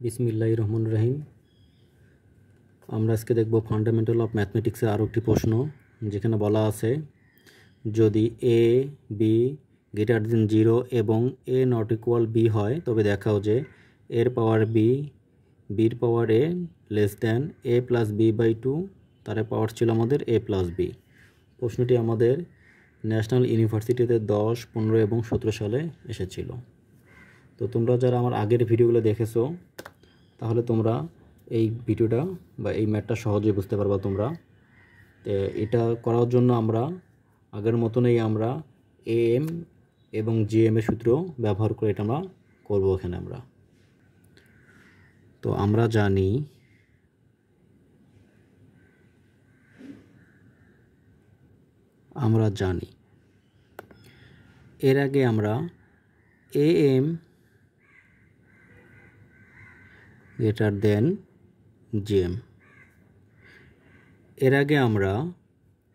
বিসমিল্লাহির রহমানির রহিম। আমরা আজকে দেখব ফান্ডামেন্টাল অফ ম্যাথমেটিক্সের আরও একটি প্রশ্ন, যেখানে বলা আছে যদি এ বি গ্রেটার দেন 0 এবং এ নট ইকুয়াল বি হয়, তবে দেখাও যে এর পাওয়ার বি, বির power A less than A plus B by 2, তার পাওয়ার ছিল আমাদের এ প্লাস বি। প্রশ্নটি আমাদের ন্যাশনাল ইউনিভার্সিটিতে 10, 15 এবং 17 সালে এসেছিল। তো তোমরা যারা আমার আগের ভিডিওগুলো দেখেছো, তাহলে তোমরা এই ভিডিওটা বা এই ম্যাথটা সহজেই বুঝতে পারবা তোমরা। তো এটা করার জন্য আমরা আগের মতনই আমরা এ এম এবং জি এম এর সূত্র ব্যবহার করে এটা আমরা করবো এখানে আমরা। তো আমরা জানি এর আগে আমরা A M greater than GM, এর আগে আমরা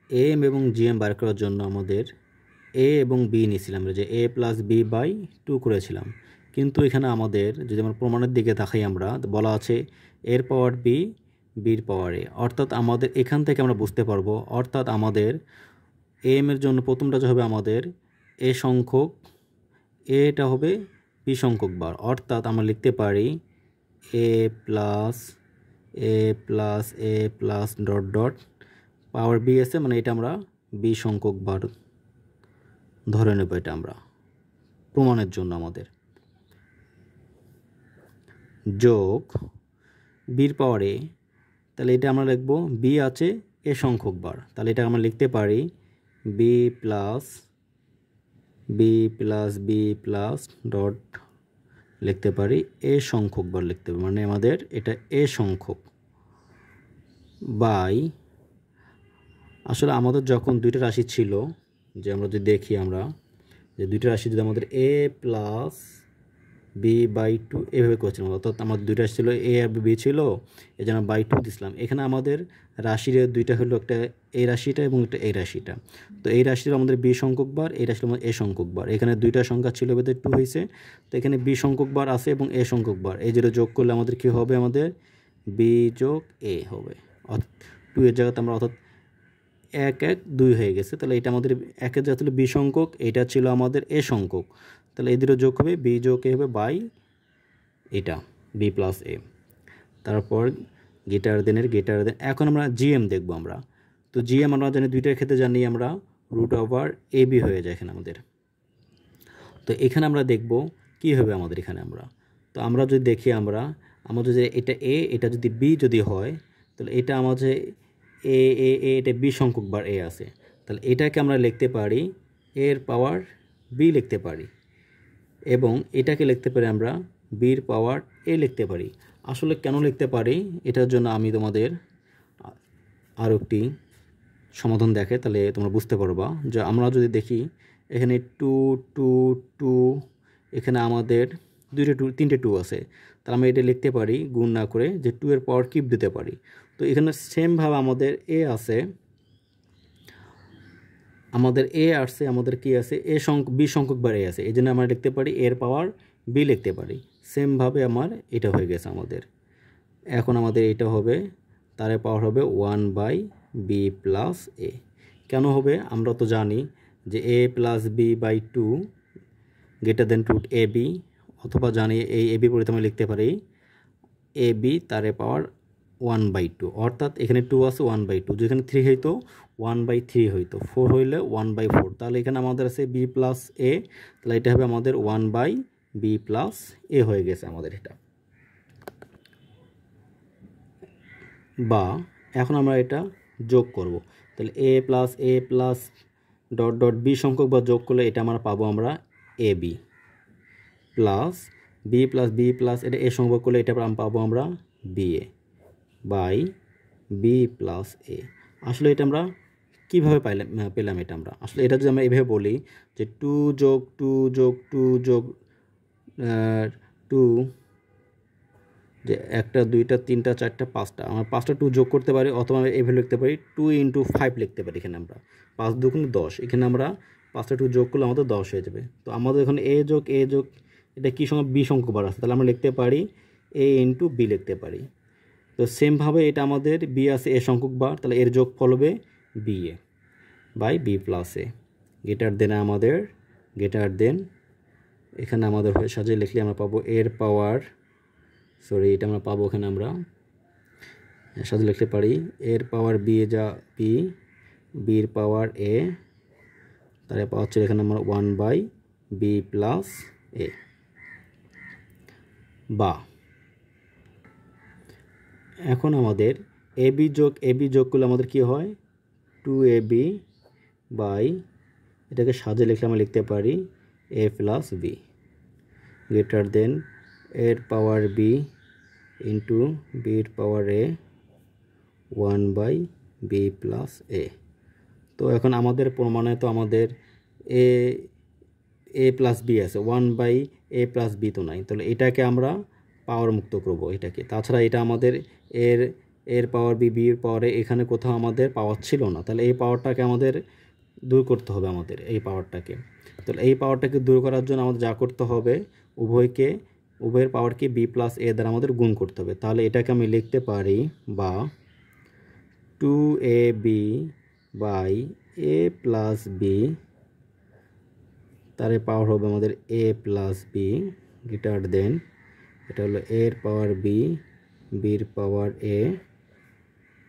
এ এম এবং জিএম বার করার জন্য আমাদের এ এবং বি নিয়েছিলাম, যে এ প্লাস বি বাই 2 করেছিলাম। কিন্তু এখানে আমাদের যদি আমরা প্রমাণের দিকে তাকাই, আমরা বলা আছে এর পাওয়ার বি, বির পাওয়ার এ, অর্থাৎ আমাদের এখান থেকে আমরা বুঝতে পারবো, অর্থাৎ আমাদের এ এম এর জন্য প্রথমটা যে হবে আমাদের এ সংখ্যক, এটা হবে বি সংখ্যক বার, অর্থাৎ আমরা লিখতে পারি A plus A plus dot dot power B আছে, মানে এটা আমরা বি সংখ্যক বার ধরে নেব। এটা আমরা প্রমাণের জন্য আমাদের যোগ বির পাওয়ার এ, তাহলে এটা আমরা লিখবো বি আছে এ সংখ্যক বার, তাহলে এটা আমরা লিখতে পারি B plus B plus dot লিখতে পারি এ সংখ্যক বার লিখতে পারি, মানে আমাদের এটা এ সংখ্যক বাই, আসলে আমাদের যখন দুইটা রাশি ছিল, যে আমরা যদি দেখি আমরা যে দুইটা রাশি যদি আমাদের এ প্লাস বি বাই 2 এভাবে করেছিলাম, অর্থাৎ আমাদের দুইটা রাশি ছিল এ আর বি ছিল, এই জন্য বাই 2 দিছিলাম। এখানে আমাদের রাশির দুইটা হলো, একটা এই রাশিটা এবং একটা এই রাশিটা। তো এই রাশিটা আমাদের বি সংখ্যক বার, এই রাশিটা আমাদের এ সংখ্যক বার। এখানে দুইটা সংখ্যা ছিল, বেদের 2 হয়েছে, তো এখানে বি সংখ্যক বার আছে এবং এ সংখ্যক বার, এই যেটা যোগ করলে আমাদের কী হবে, আমাদের বি যোগ এ হবে, অর্থাৎ 2 এর জায়গাতে আমরা অর্থাৎ 1 1 2 হয়ে গেছে। তাহলে এটা আমাদের 1-এর জায়গা ছিল বি সংখ্যক, এটা ছিল আমাদের এ সংখ্যক, তাহলে এই দুটো যোগ হবে বি যোগ এ হবে বাই এটা বি প্লাস এ। তারপর গ্রেটার দেন। এখন আমরা জিএম দেখবো আমরা। তো জিএম আমরা জানি দুইটার ক্ষেত্রে জানি আমরা রুট ওভার এ বি হয়ে যায় এখানে আমাদের। তো এখানে আমরা দেখব কি হবে আমাদের এখানে আমরা। তো আমরা যদি দেখি আমরা যদি এটা এ, এটা যদি বি যদি হয়, তাহলে এটা আমাদের এ এটা বি সংখ্যক বার এ আছে, তাহলে এটাকে আমরা লিখতে পারি এর পাওয়ার বি লিখতে পারি, এবং এটাকে লিখতে পারি আমরা বির পাওয়ার এ লিখতে পারি। আসলে কেন লিখতে পারি, এটার জন্য আমি তোমাদের আরও একটি সমাধান দেখে, তাহলে তোমরা বুঝতে পারবা। যে আমরা যদি দেখি এখানে 2 2 2, এখানে আমাদের তিনটে 2 আছে, তাহলে আমরা এটা লিখতে পারি গুণ না করে যে 2 এর পাওয়ার কিউব দিতে পারি। তো এখানে সেমভাবে আমাদের এ আছে, আমাদের এ আসছে, আমাদের কি আছে বি সংখ্যক বার এ আছে, এই জন্য আমরা লিখতে পারি এর পাওয়ার বি লিখতে পারি। সেমভাবে আমার এটা হয়ে গেছে আমাদের। এখন আমাদের এটা হবে, তার পাওয়ার হবে 1 বাই বি প্লাস এ। কেন হবে, আমরা তো জানি যে A plus B by 2 greater than root A B, অথবা জানি এই এ বি পরিতে আমরা লিখতে পারি এ বি তার পাওয়ার 1 বাই 2, অর্থাৎ এখানে 2 আছে 1 বাই 2, যেখানে 3 হইতো 1 বাই 3 হইতো, 4 হইলে 1 বাই 4, তাহলে এখানে আমাদের আছে বি প্লাস এ, তাহলে এটা হবে আমাদের 1 বাই বি প্লাস এ হয়ে গেছে আমাদের এটা। বা এখন আমরা এটা যোগ করব, তাহলে A plus dot dot B সংখ্যক বা যোগ করলে এটা আমরা পাবো আমরা A B plus B plus এটা এ সংখ্যক করলে এটা আমরা পাবো আমরা B A by B plus A. আসলে এটা আমরা কীভাবে পেলাম এটা আমরা, আসলে এটা যদি আমরা এভাবে বলি যে 2 যোগ 2 যোগ 2 যোগ 2, যে 1টা 2টা 3টা 4টা 5টা, আমরা 5টা 2 যোগ করতে পারি, অথবা আমরা এভাবে লিখতে পারি 2 × 5 লিখতে পারি। এখানে আমরা 5 2 10, এখানে আমরা 5টা 2 যোগ করলে আমাদের 10 হয়ে যাবে। তো আমাদের এখানে এ যোগ এটা কী সংখ্যক বি সংখ্যক বার আছে, তাহলে আমরা লিখতে পারি এ ইন্টু বি লিখতে পারি। তো সেমভাবে এটা আমাদের বি আছে এ সংখ্যক বার, তাহলে এর যোগফল হবে B A by B plus A greater than আমাদের গ্রেটার দেন এখানে আমাদের সাজিয়ে লিখলে আমরা পাবো এর পাওয়ার এটা আমরা পাবো এখানে আমরা সাজিয়ে লিখতে পারি এর পাওয়ার বি এ যা বি বির পাওয়ার এ, তাহলে পাওয়া হচ্ছে এখানে আমরা 1/b প্লাস এ বা এখন আমাদের এবি যোগ করলে আমাদের কি হয় 2ab বাই এটাকে সাজিয়ে লিখলে আমরা লিখতে পারি a plus B greater than এর পাওয়ার বি ইন্টু বির পাওয়ার এ 1/b প্লাস এ। তো এখন আমাদের প্রমাণে তো আমাদের এ প্লাস বি আছে 1/a প্লাস বি তো নাই, তাহলে এটাকে আমরা পাওয়ার মুক্ত করব এটাকে। তাছাড়া এটা আমাদের এর পাওয়ার বি বির পাওয়ারে এখানে কোথাও আমাদের পাওয়ার ছিল না, তাহলে এই পাওয়ারটাকে আমাদের দূর করতে হবে আমাদের এই পাওয়ারটাকে। তাহলে এই পাওয়ারটাকে দূর করার জন্য আমাদের যা করতে হবে উভয়ের পাওয়ারকে বি প্লাস এ দ্বারা আমাদের গুণ করতে হবে। তাহলে এটাকে আমি লিখতে পারি বা 2ab by A plus B, তার পাওয়ার হবে আমাদের এ প্লাস বি গ্রেটার দেন এটা হলো এর পাওয়ার বি বির পাওয়ার এ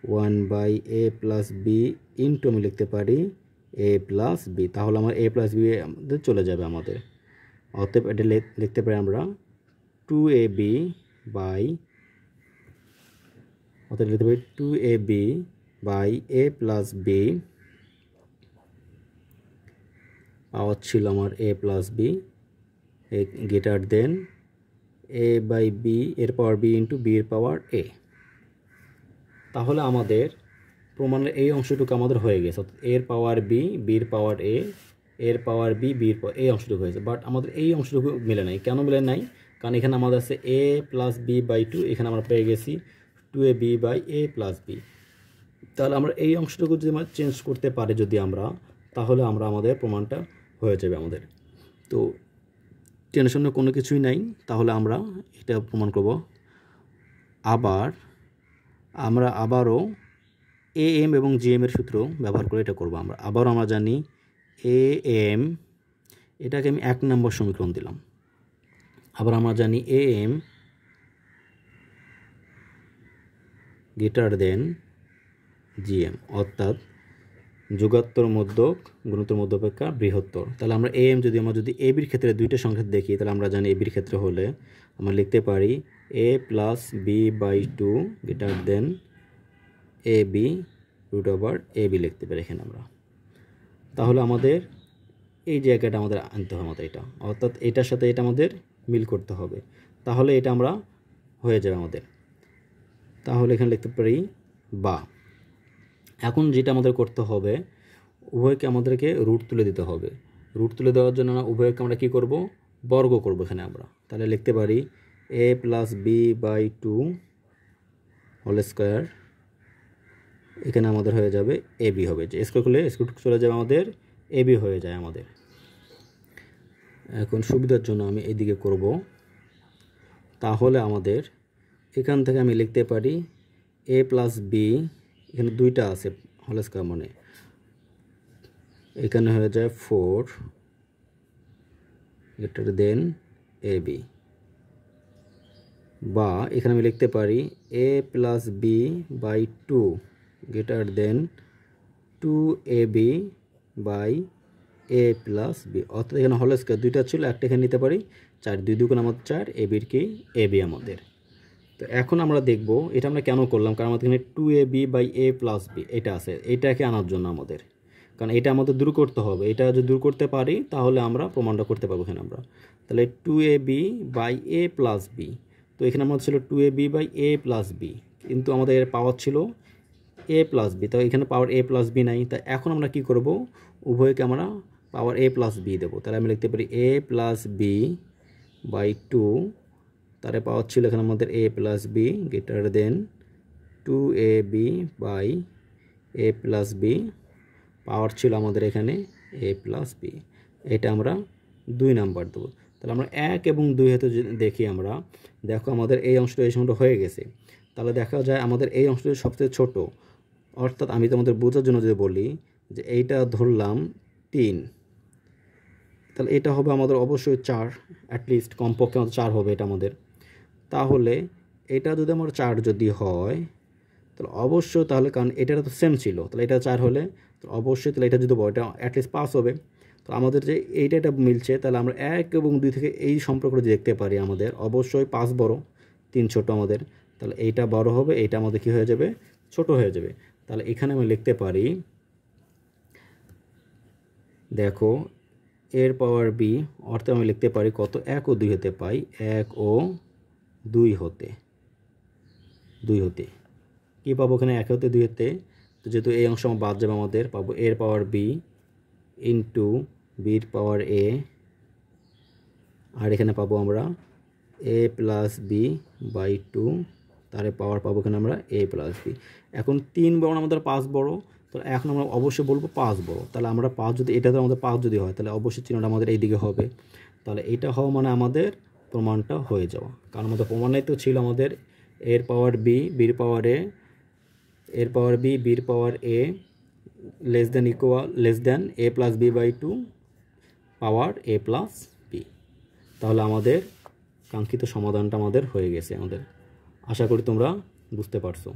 1/a প্লাস বি ইন্টু আমি লিখতে পারি এ প্লাস বি। তাহলে আমার এ প্লাস বি আমাদের চলে যাবে আমাদের, অতএব এটা লিখতে পারি আমরা 2ab বাই অতএব লিখতে পারি 2ab by A plus B power ছিল আমার A plus B greater than A by B এর পাওয়ার বি ইন্টু বি এর পাওয়ার এ। তাহলে আমাদের প্রমাণের এই অংশটুকু আমাদের হয়ে গেছে, অর্থাৎ এর পাওয়ার বি বির পাওয়ার এ এর পাওয়ার বি বির পাওয়ার এই অংশটুকু হয়েছে। বাট আমাদের এই অংশটুকু মিলে নাই, কেন মিলে নাই? কারণ এখানে আমাদের আছে এ প্লাস বি বাই 2, এখানে আমরা পেয়ে গেছি 2ab by A plus B. তাহলে আমরা এই অংশটুকু যদি আমরা চেঞ্জ করতে পারি যদি আমরা, তাহলে আমরা আমাদের প্রমাণটা হয়ে যাবে আমাদের। তো টেনশনের কোনো কিছুই নাই, তাহলে আমরা এটা প্রমাণ করব। আমরা আবারও এ এম এবং জি এম এর সূত্র ব্যবহার করে এটা করব। আমরা জানি এ এম, এটাকে আমি 1 নম্বর সমীকরণ দিলাম। আবার আমরা জানি A M greater than G M, অর্থাৎ যোগাত্তর মধ্যক গুণোত্তর মধ্য অপেক্ষা বৃহত্তর। তাহলে আমরা এ এম যদি এ বির ক্ষেত্রে দুইটা সংখ্যা দেখি, তাহলে আমরা জানি এ বির ক্ষেত্রে হলে আমরা লিখতে পারি A plus B by 2 greater than A B root over A B লিখতে পারি এখানে আমরা। তাহলে আমাদের এই জায়গাটা আমাদের আনতে হবে আমাদের এটা, অর্থাৎ এটার সাথে এটা আমাদের মিল করতে হবে, তাহলে এটা আমরা হয়ে যাবে আমাদের। তাহলে এখানে লিখতে পারি বা এখন যেটা আমাদের করতে হবে উভয়কে আমাদেরকে রুট তুলে দিতে হবে। রুট তুলে দেওয়ার জন্য উভয়কে আমরা কী করব? বর্গ করব এখানে আমরা। তাহলে লিখতে পারি A plus B by 2 whole square, এখানে আমাদের হয়ে যাবে এ বি হবে, যে স্কোয়ার করলে স্কোয়ার চলে যাবে আমাদের এ বি হয়ে যায় আমাদের। এখন সুবিধার জন্য আমি এদিকে করব, তাহলে আমাদের এখান থেকে আমি লিখতে পারি এ প্লাস বি, এখানে দুইটা আছে হোল স্কোয়ার মানে এখানে হয়ে যায় 4 গ্রেটার দেন এ বি, বা এখানে আমি লিখতে পারি A plus B by 2 greater than 2ab by A plus B, অর্থাৎ এখানে হোল স্কোয়ার দুইটা ছিল, একটা এখানে নিতে পারি 4, 2 2 আমাদের 4, এ বির কি এ বি আমাদের। তো এখন আমরা দেখব এটা আমরা কেন করলাম, কারণ আমাদের এখানে 2ab by A plus B এটা আছে, এটাকে আনার জন্য আমাদের, কারণ এটা আমাদের দূর করতে হবে। এটা যদি দূর করতে পারি তাহলে আমরা প্রমাণটা করতে পারবো এখানে আমরা। তাহলে 2ab by A plus B, তো এখানে আমাদের ছিল 2ab by A plus B, কিন্তু আমাদের পাওয়ার ছিল এ প্লাস বি, তো এখানে পাওয়ার এ প্লাস বি নাই। তাই এখন আমরা কি করব, উভয়কে আমরা পাওয়ার এ প্লাস বি দেবো। তাহলে আমি লিখতে পারি এ প্লাস বি বাই 2, তার পাওয়ার ছিল এখানে আমাদের A plus B greater than 2ab by A plus B, power ছিল আমাদের এখানে এ প্লাস বি, এটা আমরা 2 নাম্বার দেবো। তাহলে আমরা 1 এবং 2 হাতে দেখি আমরা, দেখো আমাদের এই অংশটা হয়ে গেছে। তাহলে দেখা যায় আমাদের এই অংশটা সবচেয়ে ছোট, অর্থাৎ আমি তোমাদের বোঝার জন্য যদি বলি যে এইটা ধরলাম 3, তাহলে এটা হবে আমাদের অবশ্যই 4, অ্যাটলিস্ট কমপক্ষে আমাদের 4 হবে এটা আমাদের। তাহলে এটা যদি আমার 4 যদি হয় তাহলে অবশ্যই, তাহলে কারণ এটা তো সেম ছিল, তাহলে এটা 4 হলে অবশ্যই তাহলে এটা যদি বড়, এটা অ্যাটলিস্ট 5 হবে। তো আমাদের যে এটা মিলছে, তাহলে আমরা 1 এবং 2 থেকে এই সম্পর্কটা দেখতে পারি আমাদের অবশ্যই 5 বড়, 3 ছোট আমাদের। তাহলে এইটা বড় হবে, এইটা আমাদের কি হয়ে যাবে, ছোট হয়ে যাবে। তাহলে এখানে আমি লিখতে পারি, দেখো এর পাওয়ার বি, অর্থাৎ আমি লিখতে পারি কত, 1 ও 2 হতে পাই, 1 ও 2 হতে কী পাবো এখানে, 1 হতে 2 হতে, তো যেহেতু এই অংশ আমার বাদ যাবে, আমাদের পাবো এর পাওয়ার বি ইন্টু বির পাওয়ার এ, আর এখানে পাবো আমরা এ প্লাস বি বাই 2, তার পাওয়ার পাবো এখানে আমরা এ প্লাস বি। এখন 3 বড় আমাদের 5 বড়, তো এখন আমরা অবশ্যই বলবো 5 বড়। তাহলে আমরা 5 যদি, এটাতে আমাদের 5 যদি হয় তাহলে অবশ্যই চিহ্নটা আমাদের এইদিকে হবে। তাহলে এটা হওয়া মানে আমাদের প্রমাণটা হয়ে যাওয়া, কারণ আমাদের প্রমাণেই তো ছিল আমাদের এর পাওয়ার বি বির পাওয়ার এ, এর পাওয়ার বি বির power A less than A plus B by 2 power A plus B. তাহলে আমাদের কাঙ্ক্ষিত সমাধানটা আমাদের হয়ে গেছে আমাদের। আশা করি তোমরা বুঝতে পারছো।